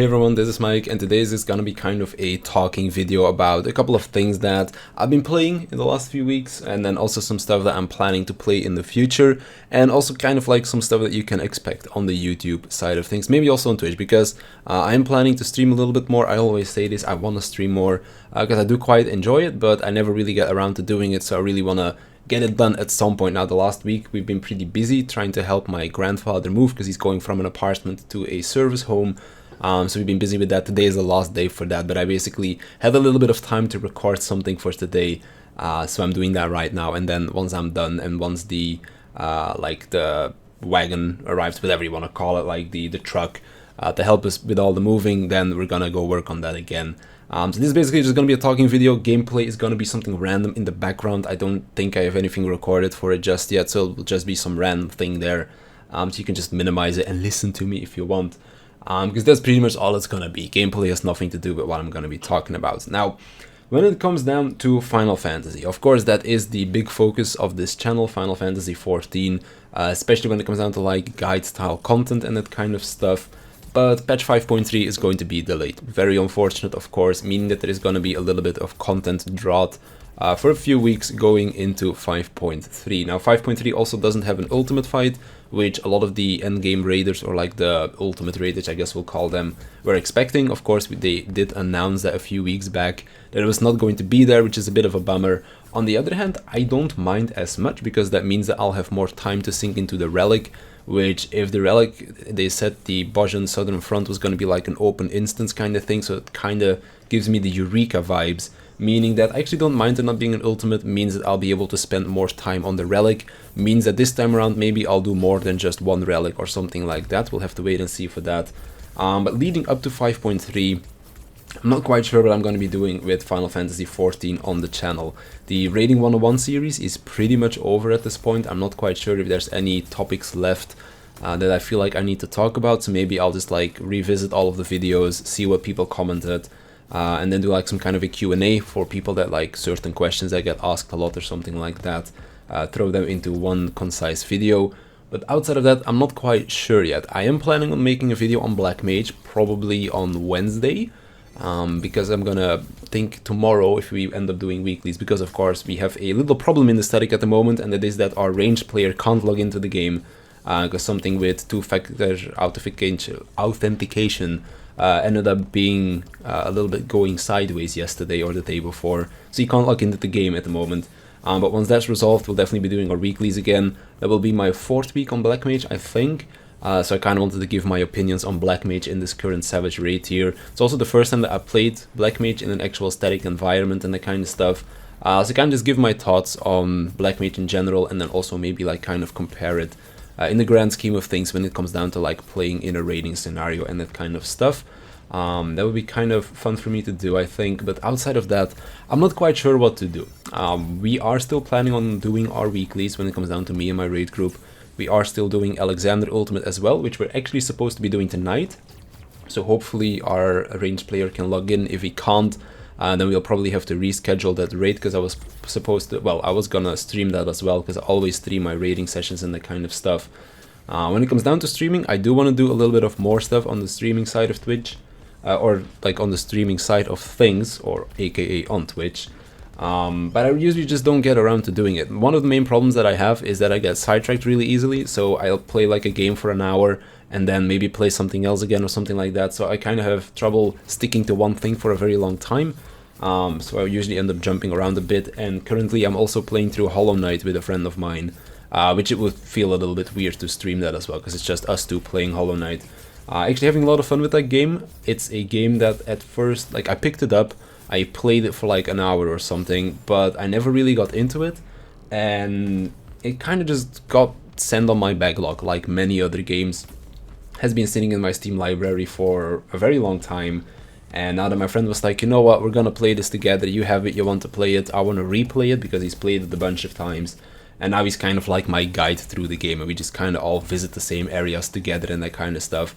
Hey everyone, this is Mike, and today's is gonna be kind of a talking video about a couple of things that I've been playing in the last few weeks, and then also some stuff that I'm planning to play in the future, and also kind of like some stuff that you can expect on the YouTube side of things, maybe also on Twitch, because I am planning to stream a little bit more. I always say this, I want to stream more, because I do quite enjoy it, but I never really get around to doing it, so I really want to get it done at some point. Now, the last week we've been pretty busy trying to help my grandfather move, because he's going from an apartment to a service home. So we've been busy with that. Today is the last day for that, but I basically had a little bit of time to record something for today, so I'm doing that right now. And then once I'm done, and once the like the wagon arrives, whatever you want to call it, like the truck to help us with all the moving, then we're gonna go work on that again. So this is basically just gonna be a talking video. Gameplay is gonna be something random in the background. I don't think I have anything recorded for it just yet, so it'll just be some random thing there. So you can just minimize it and listen to me if you want. Because that's pretty much all it's gonna be. Gameplay has nothing to do with what I'm gonna be talking about. Now, when it comes down to Final Fantasy, of course that is the big focus of this channel, Final Fantasy XIV, especially when it comes down to like guide style content and that kind of stuff. But patch 5.3 is going to be delayed. Very unfortunate, of course, meaning that there is going to be a little bit of content drought for a few weeks going into 5.3. Now, 5.3 also doesn't have an ultimate fight, which a lot of the endgame raiders, or like the ultimate raiders, I guess we'll call them, were expecting. Of course, they did announce that a few weeks back that it was not going to be there, which is a bit of a bummer. On the other hand, I don't mind as much, because that means that I'll have more time to sink into the relic, which, if the relic, they said the Bajan Southern Front was going to be like an open instance kind of thing, so it kind of gives me the Eureka vibes, meaning that I actually don't mind it not being an ultimate, means that I'll be able to spend more time on the relic, means that this time around maybe I'll do more than just one relic or something like that. We'll have to wait and see for that. But leading up to 5.3, I'm not quite sure what I'm going to be doing with Final Fantasy XIV on the channel. The Rating 101 series is pretty much over at this point. I'm not quite sure if there's any topics left that I feel like I need to talk about, so maybe I'll just like revisit all of the videos, see what people commented, and then do like some kind of a Q&A for people that like certain questions that get asked a lot or something like that. Throw them into one concise video. But outside of that, I'm not quite sure yet. I am planning on making a video on Black Mage, probably on Wednesday. Because I'm gonna think tomorrow if we end up doing weeklies, because of course we have a little problem in the static at the moment, and that is that our ranged player can't log into the game, because something with two-factor authentication ended up being a little bit going sideways yesterday or the day before, so you can't log into the game at the moment. But once that's resolved, we'll definitely be doing our weeklies again. That will be my 4th week on Black Mage, I think. So I kind of wanted to give my opinions on Black Mage in this current Savage raid tier. It's also the first time that I played Black Mage in an actual static environment and that kind of stuff. So I kind of just give my thoughts on Black Mage in general, and then also maybe like kind of compare it in the grand scheme of things when it comes down to like playing in a raiding scenario and that kind of stuff. That would be kind of fun for me to do, I think, but outside of that, I'm not quite sure what to do. We are still planning on doing our weeklies when it comes down to me and my raid group. We are still doing Alexander Ultimate as well, which we're actually supposed to be doing tonight. So hopefully our ranged player can log in. If he can't, then we'll probably have to reschedule that raid, because I was supposed to, well, I was gonna stream that as well, because I always stream my raiding sessions and that kind of stuff. When it comes down to streaming, I do want to do a little bit of more stuff on the streaming side of Twitch, or like on the streaming side of things, or aka on Twitch. But I usually just don't get around to doing it. One of the main problems that I have is that I get sidetracked really easily, so I'll play like a game for an hour and then maybe play something else again or something like that, so I kind of have trouble sticking to one thing for a very long time. So I usually end up jumping around a bit, and currently I'm also playing through Hollow Knight with a friend of mine, which it would feel a little bit weird to stream that as well, because it's just us two playing Hollow Knight. Actually having a lot of fun with that game. It's a game that at first, like, I picked it up, I played it for like an hour or something, but I never really got into it, and it kind of just got sent on my backlog, like many other games. Has been sitting in my Steam library for a very long time, and now that my friend was like, you know what, we're gonna play this together, you have it, you want to play it, I want to replay it, because he's played it a bunch of times, and now he's kind of like my guide through the game, and we just kind of all visit the same areas together and that kind of stuff.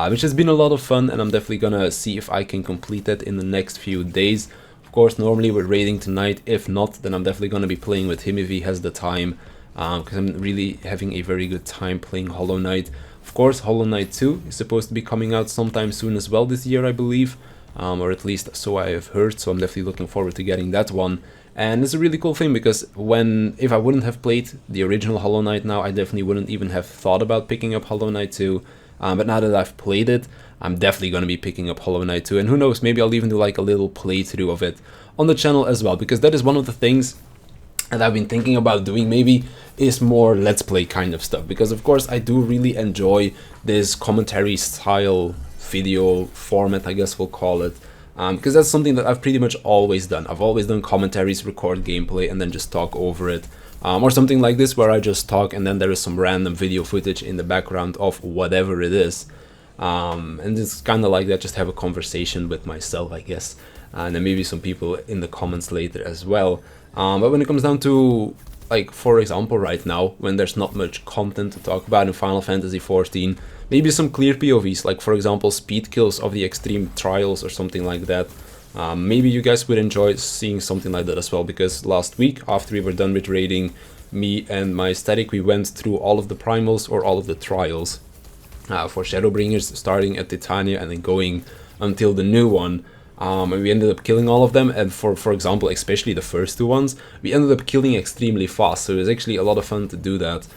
Which has been a lot of fun, and I'm definitely gonna see if I can complete that in the next few days. Of course, normally we're raiding tonight. If not, then I'm definitely gonna be playing with him if he has the time, because I'm really having a very good time playing Hollow Knight. Of of course, Hollow Knight 2 is supposed to be coming out sometime soon as well this year, I believe, or at least so I have heard, so I'm definitely looking forward to getting that one. And it's a really cool thing because if I wouldn't have played the original Hollow Knight now, I definitely wouldn't even have thought about picking up Hollow Knight 2. But now that I've played it, I'm definitely going to be picking up Hollow Knight 2. And who knows, maybe I'll even do like a little playthrough of it on the channel as well. Because that is one of the things that I've been thinking about doing, maybe, is more Let's Play kind of stuff. Because of course I do really enjoy this commentary style video format, I guess we'll call it. Because that's something that I've pretty much always done. I've always done commentaries, record gameplay, and then just talk over it. Or something like this where I just talk and then there is some random video footage in the background of whatever it is. And it's kind of like that, just have a conversation with myself, I guess. And then maybe some people in the comments later as well. But when it comes down to, like, for example, right now, when there's not much content to talk about in Final Fantasy XIV, maybe some clear POVs, like for example speed kills of the extreme trials or something like that. Maybe you guys would enjoy seeing something like that as well, because last week, after we were done with raiding, me and my static, we went through all of the primals or all of the trials for Shadowbringers, starting at Titania and then going until the new one. And we ended up killing all of them, and for example, especially the first two ones, we ended up killing extremely fast, so it was actually a lot of fun to do that.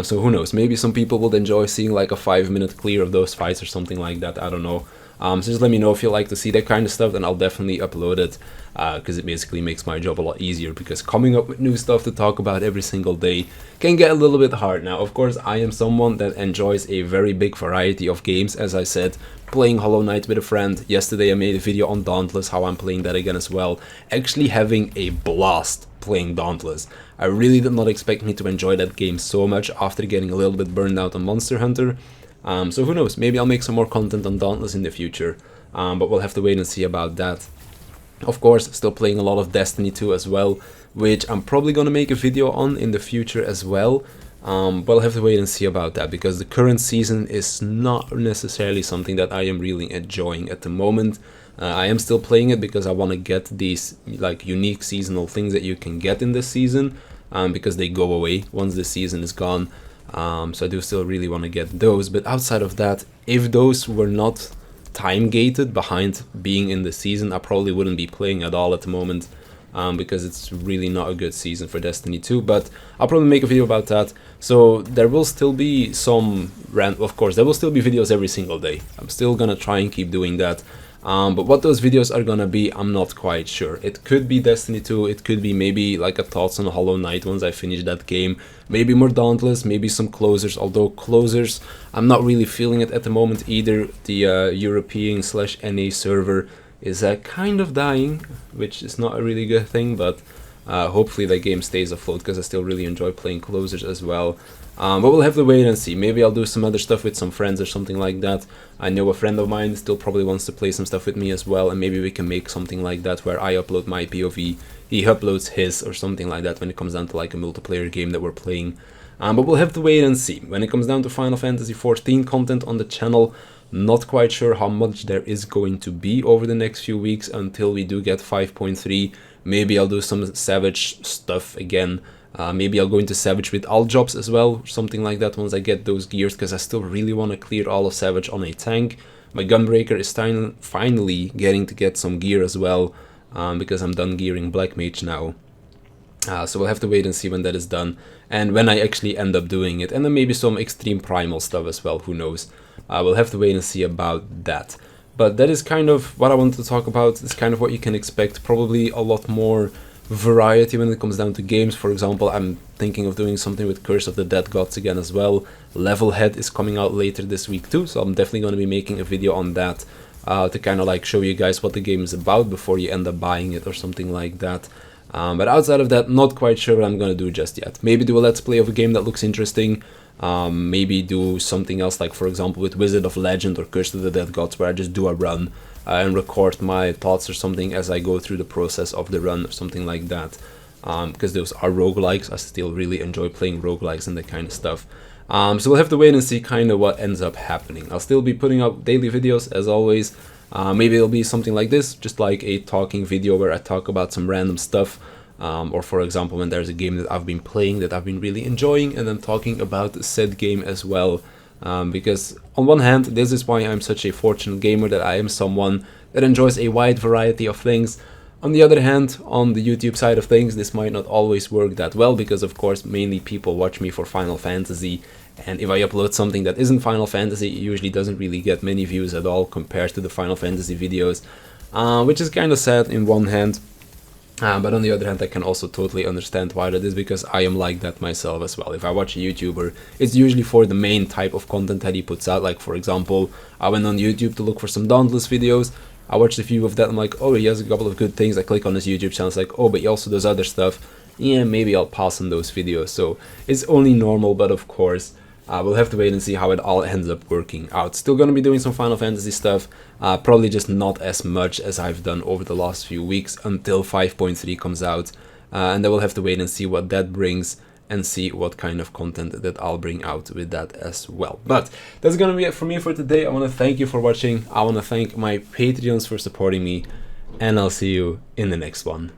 So who knows, maybe some people would enjoy seeing like a 5-minute clear of those fights or something like that, I don't know. So just let me know if you like to see that kind of stuff, and I'll definitely upload it, because it basically makes my job a lot easier, because coming up with new stuff to talk about every single day can get a little bit hard. Now, of course, I am someone that enjoys a very big variety of games, as I said, playing Hollow Knight with a friend. Yesterday I made a video on Dauntless, how I'm playing that again as well, actually having a blast playing Dauntless. I really did not expect me to enjoy that game so much after getting a little bit burned out on Monster Hunter. So who knows, maybe I'll make some more content on Dauntless in the future, but we'll have to wait and see about that. Of course, still playing a lot of Destiny 2 as well, which I'm probably gonna make a video on in the future as well. But I'll have to wait and see about that, because the current season is not necessarily something that I am really enjoying at the moment. I am still playing it because I want to get these like unique seasonal things that you can get in this season, because they go away once the season is gone. So I do still really want to get those, but outside of that, if those were not time gated behind being in the season, I probably wouldn't be playing at all at the moment, because it's really not a good season for Destiny 2, but I'll probably make a video about that. So there will still be some of course there will still be videos every single day. I'm still gonna try and keep doing that. But what those videos are gonna be, I'm not quite sure. It could be Destiny 2, it could be maybe like a thoughts on Hollow Knight once I finish that game, maybe more Dauntless, maybe some closers, although closers, I'm not really feeling it at the moment either. The European/NA server is kind of dying, which is not a really good thing, but hopefully that game stays afloat, because I still really enjoy playing closers as well. But we'll have to wait and see. Maybe I'll do some other stuff with some friends or something like that. I know a friend of mine still probably wants to play some stuff with me as well, and maybe we can make something like that where I upload my POV, he uploads his, or something like that when it comes down to like a multiplayer game that we're playing. But we'll have to wait and see. When it comes down to Final Fantasy XIV content on the channel, not quite sure how much there is going to be over the next few weeks until we do get 5.3. Maybe I'll do some Savage stuff again. Maybe I'll go into Savage with all jobs as well, or something like that once I get those gears, because I still really want to clear all of Savage on a tank. My Gunbreaker is finally getting to get some gear as well, because I'm done gearing Black Mage now. So we'll have to wait and see when that is done, and when I actually end up doing it, and then maybe some extreme primal stuff as well, who knows. We'll have to wait and see about that. But that is kind of what I wanted to talk about. It's kind of what you can expect, probably a lot more variety when it comes down to games. For example, I'm thinking of doing something with Curse of the Dead Gods again as well. Levelhead is coming out later this week too, so I'm definitely going to be making a video on that, to kind of like show you guys what the game is about before you end up buying it or something like that. But outside of that, not quite sure what I'm going to do just yet. Maybe do a let's play of a game that looks interesting. Maybe do something else, like for example with Wizard of Legend or Curse of the Dead Gods, where I just do a run and record my thoughts or something as I go through the process of the run or something like that. Because those are roguelikes. I still really enjoy playing roguelikes and that kind of stuff. So we'll have to wait and see kind of what ends up happening. I'll still be putting up daily videos as always. Maybe it'll be something like this, just like a talking video where I talk about some random stuff. Or for example, when there's a game that I've been playing that I've been really enjoying, and then talking about said game as well. Because on one hand, this is why I'm such a fortunate gamer, that I am someone that enjoys a wide variety of things. On the other hand, on the YouTube side of things, this might not always work that well, because of course mainly people watch me for Final Fantasy, and if I upload something that isn't Final Fantasy, it usually doesn't really get many views at all compared to the Final Fantasy videos, which is kind of sad in one hand. But on the other hand, I can also totally understand why that is, because I am like that myself as well. If I watch a YouTuber, it's usually for the main type of content that he puts out. Like, for example, I went on YouTube to look for some Dauntless videos. I watched a few of that, I'm like, oh, he has a couple of good things. I click on his YouTube channel, it's like, oh, but he also does other stuff. Yeah, maybe I'll pass on those videos. So it's only normal, but of course, we'll have to wait and see how it all ends up working out. Still gonna be doing some Final Fantasy stuff, probably just not as much as I've done over the last few weeks until 5.3 comes out, and then we'll have to wait and see what that brings and see what kind of content that I'll bring out with that as well. But that's gonna be it for me for today. I want to thank you for watching. I want to thank my Patreons for supporting me, and I'll see you in the next one.